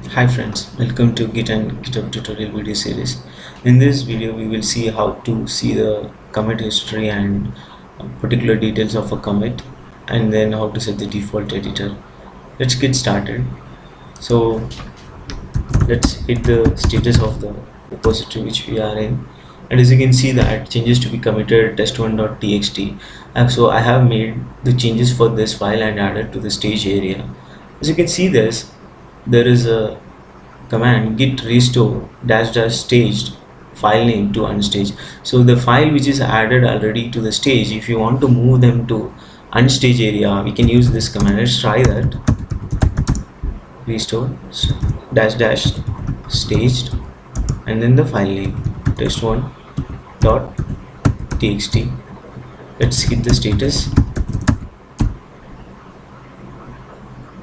Hi friends, welcome to Git and GitHub tutorial video series. In this video we will see how to see the commit history and particular details of a commit, and then how to set the default editor. Let's get started. So let's hit the status of the repository which we are in, and as you can see that changes to be committed test1.txt. So I have made the changes for this file and added to the stage area. As you can see this, there is a command git restore dash dash staged file name to unstage. So the file which is added already to the stage, if you want to move them to unstage area, we can use this command. Let's try that. Restore dash dash staged and then the file name test1 dot txt. Let's hit the status.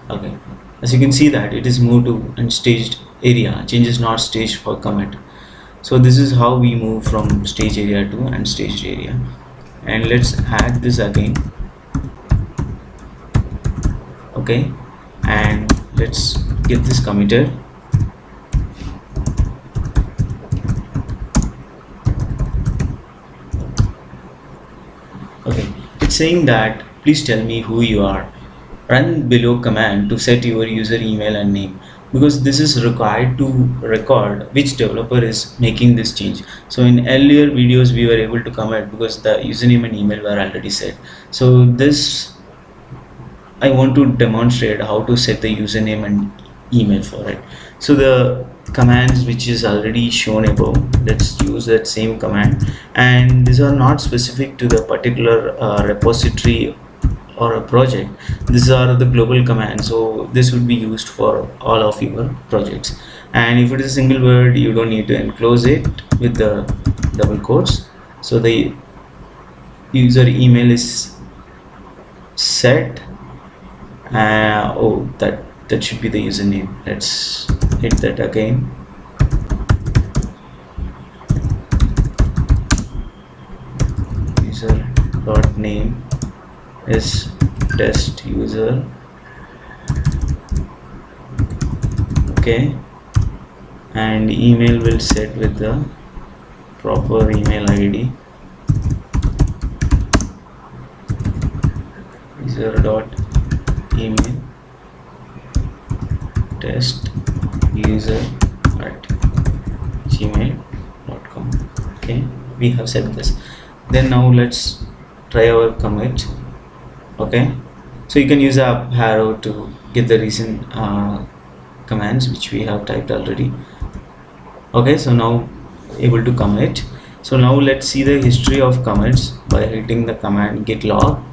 Okay, as you can see that it is moved to unstaged area, changes not staged for commit. So this is how we move from stage area to unstaged area. And let's add this again. Okay, and let's get this committed. Okay, it's saying that please tell me who you are. Run below command to set your user email and name, because this is required to record which developer is making this change. So in earlier videos we were able to commit because the username and email were already set. So this I want to demonstrate how to set the username and email for it. So the commands which is already shown above, let's use that same command, and these are not specific to the particular repository or a project. These are the global commands, so this would be used for all of your projects. And if it is a single word, you don't need to enclose it with the double quotes. So the user email is set. Oh, that should be the username. Let's hit that again. User dot name is test user. Okay, and email will set with the proper email ID. User dot email test user at gmail.com. Okay, we have set this. Then now let's try our commit. Okay, so you can use a up arrow to get the recent commands which we have typed already. Okay, so now able to commit. So now let's see the history of commits by hitting the command git log.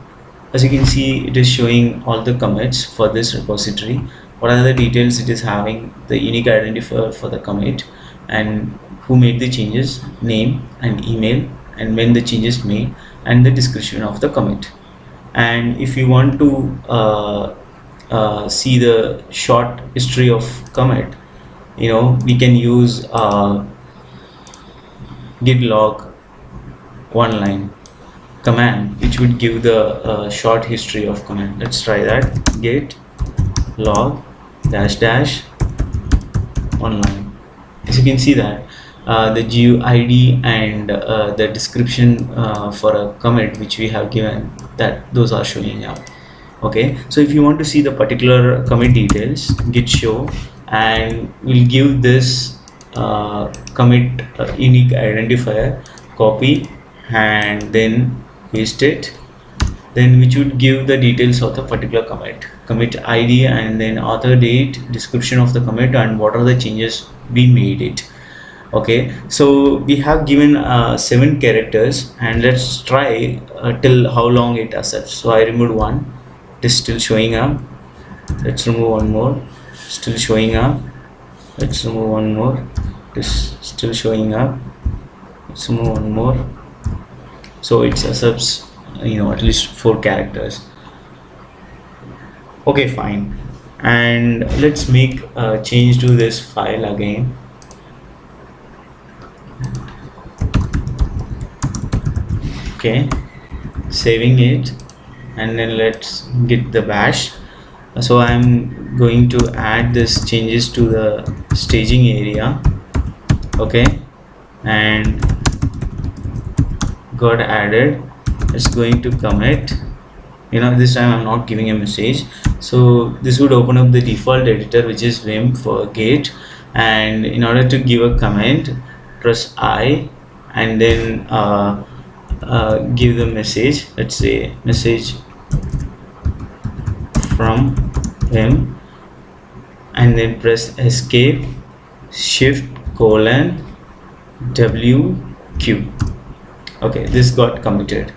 As you can see, it is showing all the commits for this repository. What are the details? It is having the unique identifier for the commit and who made the changes, name and email, and when the changes made, and the description of the commit. And if you want to see the short history of commit, we can use git log one line command, which would give the short history of command. Let's try that. Git log dash dash online. As you can see that the GUID and the description for a commit which we have given, that those are showing up. Okay, so if you want to see the particular commit details, git show, and we'll give this commit unique identifier, copy and then paste it, then which would give the details of the particular commit ID, and then author date, description of the commit, and what are the changes we made it. Okay, so we have given 7 characters, and let's try till how long it accepts. So I removed one, it is still showing up. Let's remove one more, still showing up. Let's remove one more, it is still showing up. Let's remove one more. So it accepts at least 4 characters. Okay, fine, and let's make a change to this file again. Okay, saving it, and then let's get the bash. So I'm going to add this changes to the staging area. Okay, and got added. It's going to commit. This time I'm not giving a message. So this would open up the default editor, which is Vim for Git, and in order to give a comment, press I and then give the message. Let's say message from Vim, and then press escape shift colon WQ. Okay, this got committed.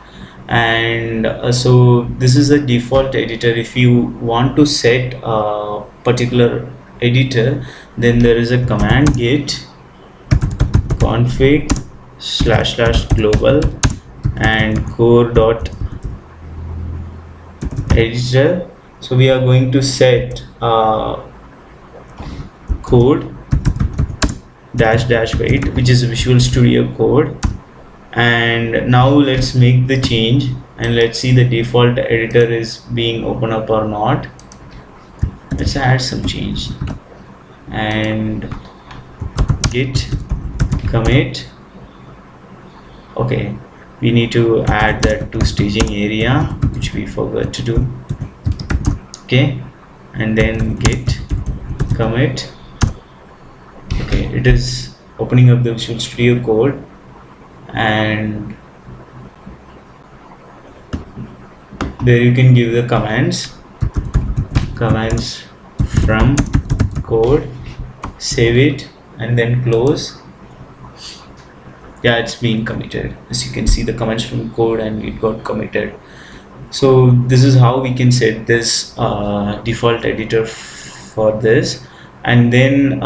And so this is a default editor. If you want to set a particular editor, then there is a command git config / global and core dot editor. So we are going to set code -- wait, which is Visual Studio Code. And now let's make the change and let's see the default editor is being open up or not. Let's add some change and git commit. Okay, we need to add that to staging area, which we forgot to do. Okay, and then git commit. Okay, it is opening up the Visual Studio Code, and there you can give the commands from code, save it and then close. Yeah, it's being committed. As you can see, the comments from code and it got committed. So this is how we can set this default editor for this. And then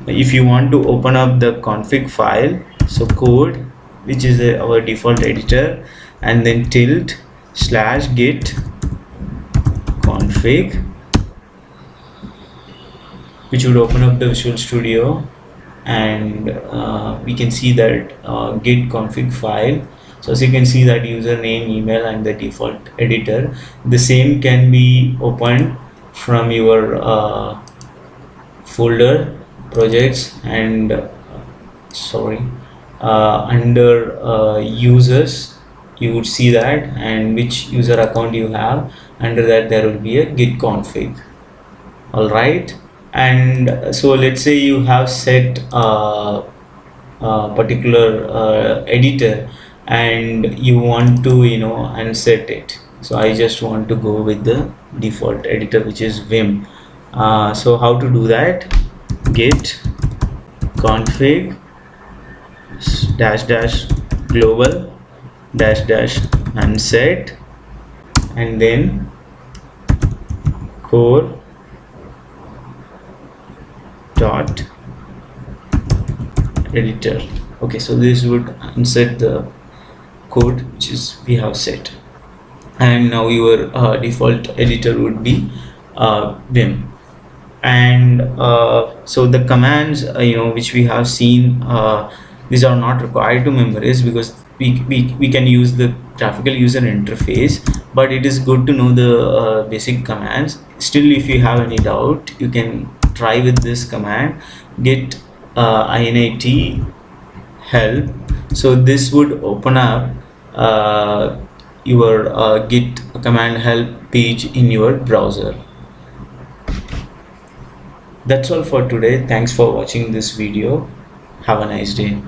if you want to open up the config file, so code, which is our default editor, and then /git config, which would open up the Visual Studio, and we can see that git config file. So as you can see, that username, email and the default editor, the same can be opened from your folder projects and under users, you would see that, and which user account you have. Under that there will be a git config. All right, and so let's say you have set a particular editor and you want to unset it. So I just want to go with the default editor, which is Vim. So how to do that? Git config -- global -- unset, and then core dot editor. Okay, so this would unset the code which is we have set, and now your default editor would be Vim. And so the commands which we have seen, these are not required to memorize because we can use the graphical user interface, but it is good to know the basic commands. Still, if you have any doubt, you can try with this command git init help. So this would open up your git command help page in your browser. That's all for today. Thanks for watching this video. Have a nice day.